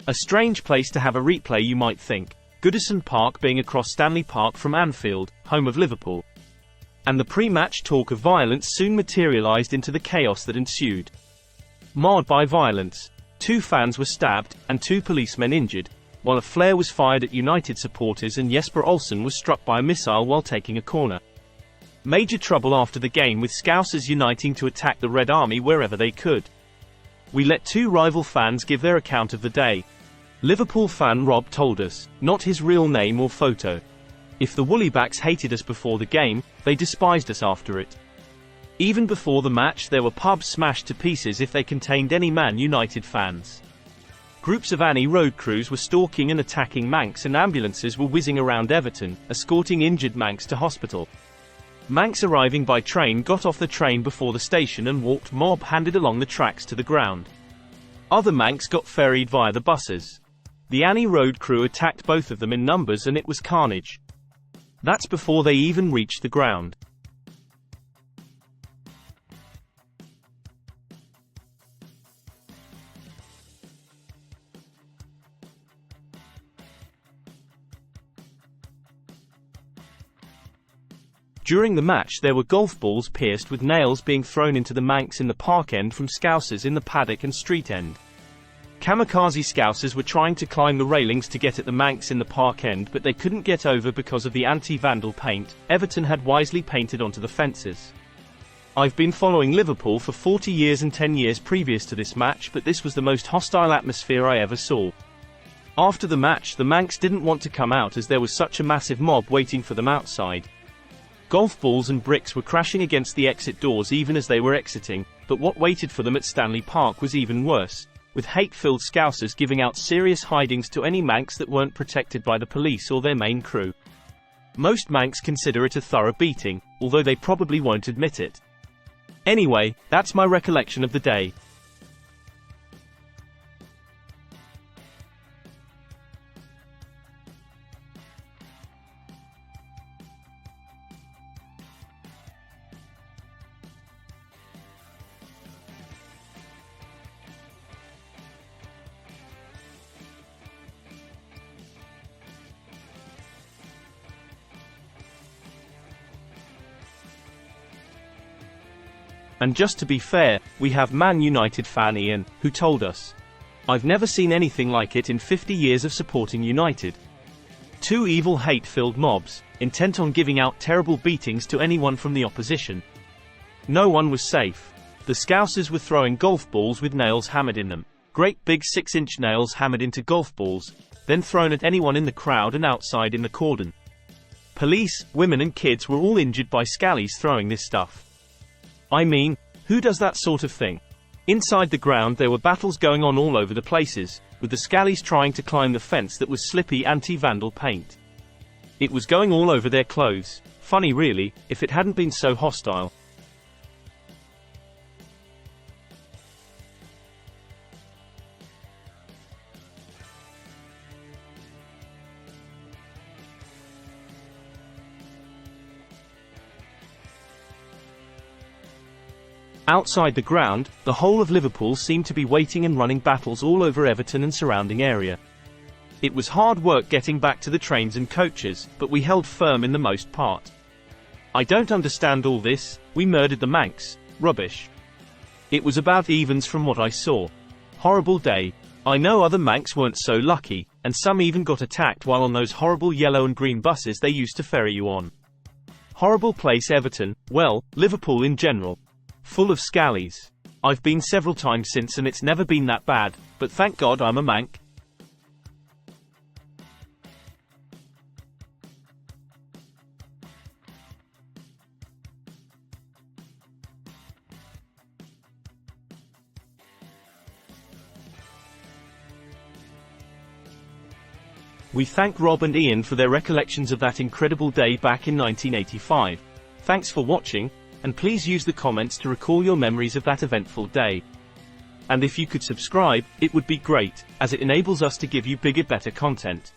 A strange place to have a replay, you might think, Goodison Park being across Stanley Park from Anfield, home of Liverpool. And the pre-match talk of violence soon materialised into the chaos that ensued. Marred by violence, 2 fans were stabbed, and 2 policemen injured, while a flare was fired at United supporters and Jesper Olsen was struck by a missile while taking a corner. Major trouble after the game, with Scousers uniting to attack the Red Army wherever they could. We let 2 rival fans give their account of the day. Liverpool fan Rob told us, not his real name or photo. If the Woolybacks hated us before the game, they despised us after it. Even before the match, there were pubs smashed to pieces if they contained any Man United fans. Groups of Annie road crews were stalking and attacking Manx, and ambulances were whizzing around Everton, escorting injured Manx to hospital. Manx arriving by train got off the train before the station and walked mob-handed along the tracks to the ground. Other Manx got ferried via the buses. The Annie road crew attacked both of them in numbers and it was carnage. That's before they even reached the ground. During the match, there were golf balls pierced with nails being thrown into the Manx in the park end from Scousers in the paddock and street end. Kamikaze Scousers were trying to climb the railings to get at the Manx in the park end, but they couldn't get over because of the anti-vandal paint Everton had wisely painted onto the fences. I've been following Liverpool for 40 years and 10 years previous to this match, but this was the most hostile atmosphere I ever saw. After the match, the Manx didn't want to come out as there was such a massive mob waiting for them outside. Golf balls and bricks were crashing against the exit doors even as they were exiting, but what waited for them at Stanley Park was even worse, with hate-filled Scousers giving out serious hidings to any Manx that weren't protected by the police or their main crew. Most Manx consider it a thorough beating, although they probably won't admit it. Anyway, that's my recollection of the day. And just to be fair, we have Man United fan Ian, who told us, "I've never seen anything like it in 50 years of supporting United. 2 evil hate-filled mobs, intent on giving out terrible beatings to anyone from the opposition. No one was safe. The Scousers were throwing golf balls with nails hammered in them. Great big 6-inch nails hammered into golf balls, then thrown at anyone in the crowd and outside in the cordon. Police, women and kids were all injured by scallies throwing this stuff. I mean, who does that sort of thing? Inside the ground there were battles going on all over the places, with the scallies trying to climb the fence that was slippy anti-vandal paint. It was going all over their clothes. Funny really, if it hadn't been so hostile." Outside the ground, the whole of Liverpool seemed to be waiting and running battles all over Everton and surrounding area. It was hard work getting back to the trains and coaches, but we held firm in the most part. I don't understand all this, we murdered the Manx, rubbish. It was about evens from what I saw. Horrible day. I know other Manx weren't so lucky, and some even got attacked while on those horrible yellow and green buses they used to ferry you on. Horrible place Everton, well, Liverpool in general. Full of scallies. I've been several times since and it's never been that bad, but thank God I'm a Manx. We thank Rob and Ian for their recollections of that incredible day back in 1985. Thanks for watching. And please use the comments to recall your memories of that eventful day. And if you could subscribe, it would be great, as it enables us to give you bigger, better content.